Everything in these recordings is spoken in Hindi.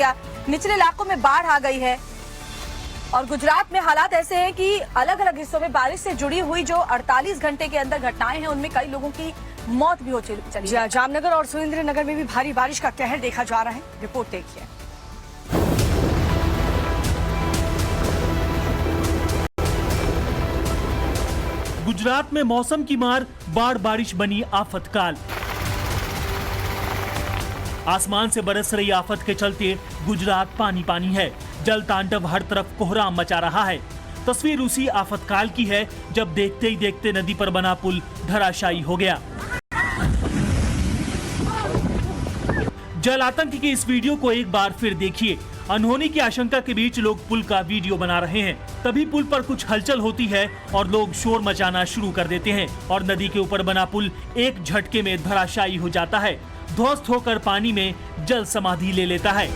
गया, निचले इलाकों में बाढ़ आ गई है। और गुजरात में हालात ऐसे हैं कि अलग अलग हिस्सों में बारिश से जुड़ी हुई जो 48 घंटे के अंदर घटनाएं हैं उनमें कई लोगों की मौत भी हो चली है। जामनगर और सुरेंद्रनगर में भी भारी बारिश का कहर देखा जा रहा है। रिपोर्ट देखिए। गुजरात में मौसम की मार, बाढ़ बारिश बनी आफतकाल। आसमान से बरस रही आफत के चलते गुजरात पानी पानी है। जल तांडव हर तरफ कोहराम मचा रहा है। तस्वीर उसी आफतकाल की है जब देखते ही देखते नदी पर बना पुल धराशायी हो गया। जल आतंक की इस वीडियो को एक बार फिर देखिए। अनहोनी की आशंका के बीच लोग पुल का वीडियो बना रहे हैं। तभी पुल पर कुछ हलचल होती है और लोग शोर मचाना शुरू कर देते हैं और नदी के ऊपर बना पुल एक झटके में धराशायी हो जाता है। ध्वस्त होकर पानी में जल समाधि ले लेता है।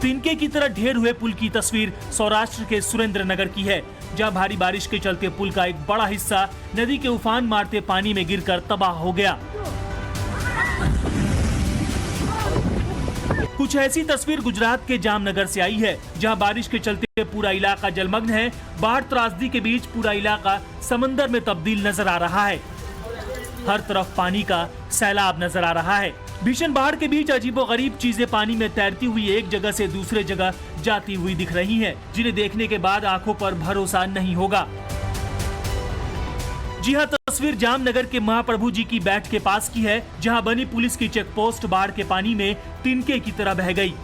तिनके की तरह ढेर हुए पुल की तस्वीर सौराष्ट्र के सुरेंद्रनगर की है, जहां भारी बारिश के चलते पुल का एक बड़ा हिस्सा नदी के उफान मारते पानी में गिरकर तबाह हो गया। कुछ ऐसी तस्वीर गुजरात के जामनगर से आई है, जहां बारिश के चलते पूरा इलाका जलमग्न है। बाढ़ त्रासदी के बीच पूरा इलाका समंदर में तब्दील नजर आ रहा है। हर तरफ पानी का सैलाब नजर आ रहा है। भीषण बाढ़ के बीच अजीबोगरीब चीजें पानी में तैरती हुई एक जगह से दूसरे जगह जाती हुई दिख रही हैं, जिन्हें देखने के बाद आंखों पर भरोसा नहीं होगा। जी हां, तस्वीर जामनगर के महाप्रभु जी की बैठ के पास की है, जहां बनी पुलिस की चेक पोस्ट बाढ़ के पानी में तिनके की तरह बह गई।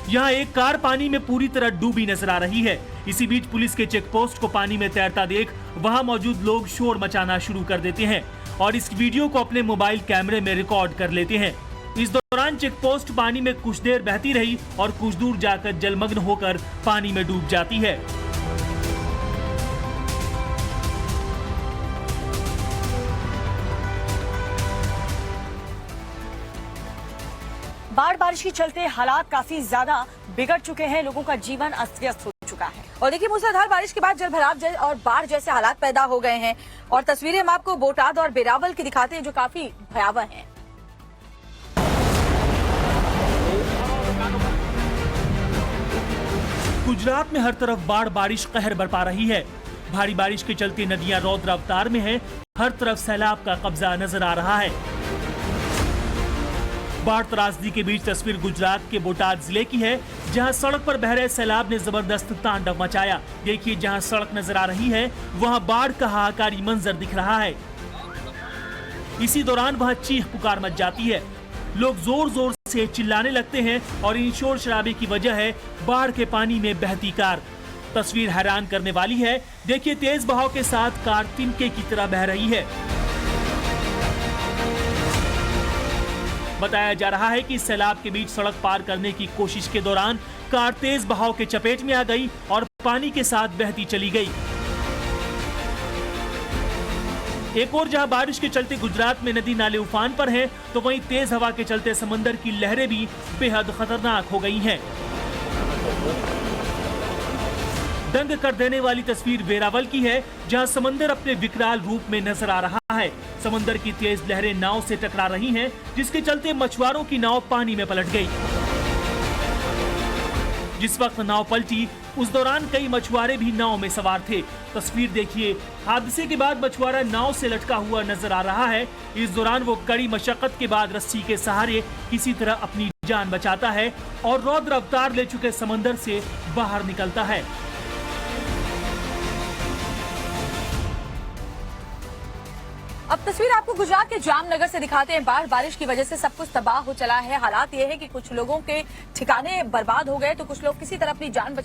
यहाँ एक कार पानी में पूरी तरह डूबी नजर आ रही है। इसी बीच पुलिस के चेक पोस्ट को पानी में तैरता देख वहां मौजूद लोग शोर मचाना शुरू कर देते हैं और इस वीडियो को अपने मोबाइल कैमरे में रिकॉर्ड कर लेते हैं। इस दौरान चेक पोस्ट पानी में कुछ देर बहती रही और कुछ दूर जाकर जलमग्न होकर पानी में डूब जाती है। बाढ़ बारिश के चलते हालात काफी ज्यादा बिगड़ चुके हैं। लोगों का जीवन अस्त व्यस्त हो चुका है। और देखिए, मूसलाधार बारिश के बाद जलभराव और बाढ़ जैसे हालात पैदा हो गए हैं और तस्वीरें हम आपको बोटाद और बेरावल की दिखाते हैं जो काफी भयावह हैं। गुजरात में हर तरफ बाढ़ बारिश कहर बरपा रही है। भारी बारिश के चलते नदियां रौद्र अवतार में हैं। हर तरफ सैलाब का कब्जा नजर आ रहा है। बाढ़ त्रासदी के बीच तस्वीर गुजरात के बोटाद जिले की है, जहां सड़क पर बह रहे सैलाब ने जबरदस्त तांडव मचाया। देखिए, जहां सड़क नजर आ रही है वहां बाढ़ का हाहाकारी मंजर दिख रहा है। इसी दौरान वहां चीख पुकार मच जाती है। लोग जोर जोर से चिल्लाने लगते हैं और इन शोर शराबे की वजह है बाढ़ के पानी में बहती कार। तस्वीर हैरान करने वाली है। देखिए, तेज बहाव के साथ कार तिनके की तरह बह रही है। बताया जा रहा है कि सैलाब के बीच सड़क पार करने की कोशिश के दौरान कार तेज बहाव के चपेट में आ गई और पानी के साथ बहती चली गई। एक और जहां बारिश के चलते गुजरात में नदी नाले उफान पर हैं, तो वहीं तेज हवा के चलते समंदर की लहरें भी बेहद खतरनाक हो गई हैं। दंग कर देने वाली तस्वीर वेरावल की है, जहां समंदर अपने विकराल रूप में नजर आ रहा है। समंदर की तेज लहरें नाव से टकरा रही हैं, जिसके चलते मछुआरों की नाव पानी में पलट गई। जिस वक्त नाव पलटी उस दौरान कई मछुआरे भी नाव में सवार थे। तस्वीर देखिए, हादसे के बाद मछुआरा नाव से लटका हुआ नजर आ रहा है। इस दौरान वो कड़ी मशक्कत के बाद रस्सी के सहारे किसी तरह अपनी जान बचाता है और रौद्र अवतार ले चुके समंदर से बाहर निकलता है। अब तस्वीर आपको गुजरात के जामनगर से दिखाते हैं। बाढ़ बारिश की वजह से सब कुछ तबाह हो चला है। हालात ये है कि कुछ लोगों के ठिकाने बर्बाद हो गए तो कुछ लोग किसी तरह अपनी जान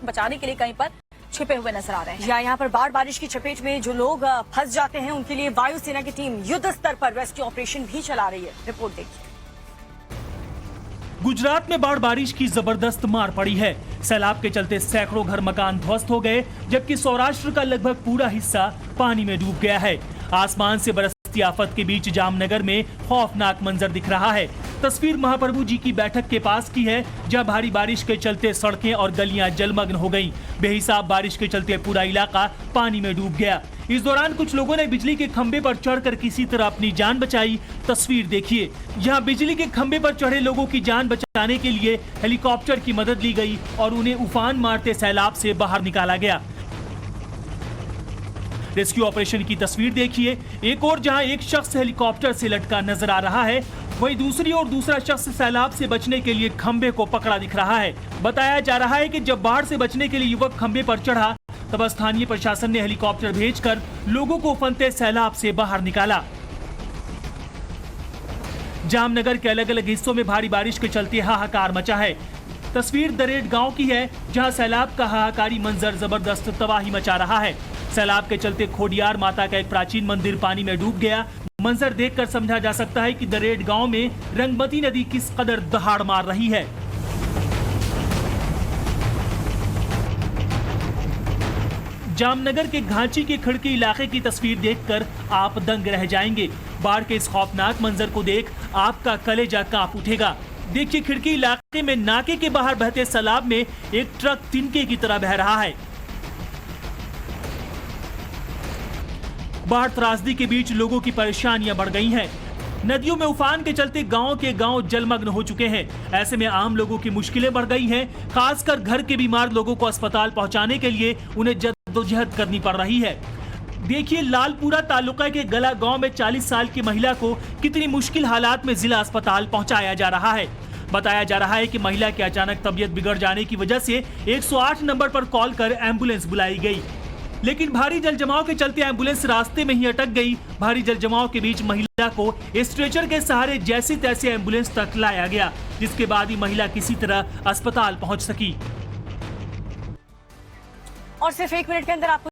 बचाने के लिए कहीं पर छिपे हुए नजर आ रहे हैं। यहाँ पर बाढ़ बारिश की चपेट में जो लोग फंस जाते हैं उनके लिए वायुसेना की टीम युद्ध स्तर पर रेस्क्यू ऑपरेशन भी चला रही है। रिपोर्ट देखिए। गुजरात में बाढ़ बारिश की जबरदस्त मार पड़ी है। सैलाब के चलते सैकड़ों घर मकान ध्वस्त हो गए, जबकि सौराष्ट्र का लगभग पूरा हिस्सा पानी में डूब गया है। आसमान से बरसती आफत के बीच जामनगर में खौफनाक मंजर दिख रहा है। तस्वीर महाप्रभु जी की बैठक के पास की है, जहां भारी बारिश के चलते सड़कें और गलियां जलमग्न हो गईं। बेहिसाब बारिश के चलते पूरा इलाका पानी में डूब गया। इस दौरान कुछ लोगों ने बिजली के खंभे पर चढ़कर किसी तरह अपनी जान बचाई। तस्वीर देखिए, यहाँ बिजली के खंभे पर चढ़े लोगों की जान बचाने के लिए हेलीकॉप्टर की मदद ली गई और उन्हें उफान मारते सैलाब से बाहर निकाला गया। रेस्क्यू ऑपरेशन की तस्वीर देखिए, एक और जहां एक शख्स हेलीकॉप्टर से लटका नजर आ रहा है, वहीं दूसरी ओर दूसरा शख्स सैलाब से बचने के लिए खंभे को पकड़ा दिख रहा है। बताया जा रहा है कि जब बाढ़ से बचने के लिए युवक खंभे पर चढ़ा तब स्थानीय प्रशासन ने हेलीकॉप्टर भेजकर लोगों को उफनते सैलाब से बाहर निकाला। जामनगर के अलग अलग हिस्सों में भारी बारिश के चलते हाहाकार मचा है। तस्वीर दरेट गांव की है, जहां सैलाब का हाहाकारी मंजर जबरदस्त तबाही मचा रहा है। सैलाब के चलते खोडियार माता का एक प्राचीन मंदिर पानी में डूब गया। मंजर देखकर समझा जा सकता है कि दरेट गांव में रंगमती नदी किस कदर दहाड़ मार रही है। जामनगर के घांची के खड़की इलाके की तस्वीर देखकर आप दंग रह जाएंगे। बाढ़ के इस खौफनाक मंजर को देख आपका कलेजा कांप उठेगा। देखिए, खिड़की इलाके में नाके के बाहर बहते सैलाब में एक ट्रक तिनके की तरह बह रहा है। बाढ़ त्रासदी के बीच लोगों की परेशानियां बढ़ गई हैं। नदियों में उफान के चलते गांव के गांव जलमग्न हो चुके हैं। ऐसे में आम लोगों की मुश्किलें बढ़ गई हैं। खासकर घर के बीमार लोगों को अस्पताल पहुंचाने के लिए उन्हें जद्दोजहद करनी पड़ रही है। देखिए, लालपुरा तालुका के गला गांव में 40 साल की महिला को कितनी मुश्किल हालात में जिला अस्पताल पहुंचाया जा रहा है। बताया जा रहा है कि महिला की अचानक तबीयत बिगड़ जाने की वजह से 108 नंबर पर कॉल कर एम्बुलेंस बुलाई गई, लेकिन भारी जलजमाव के चलते एम्बुलेंस रास्ते में ही अटक गई। भारी जलजमाव के बीच महिला को स्ट्रेचर के सहारे जैसे तैसे एम्बुलेंस तक लाया गया, जिसके बाद ही महिला किसी तरह अस्पताल पहुंच सकी। और सिर्फ 1 मिनट के अंदर आपको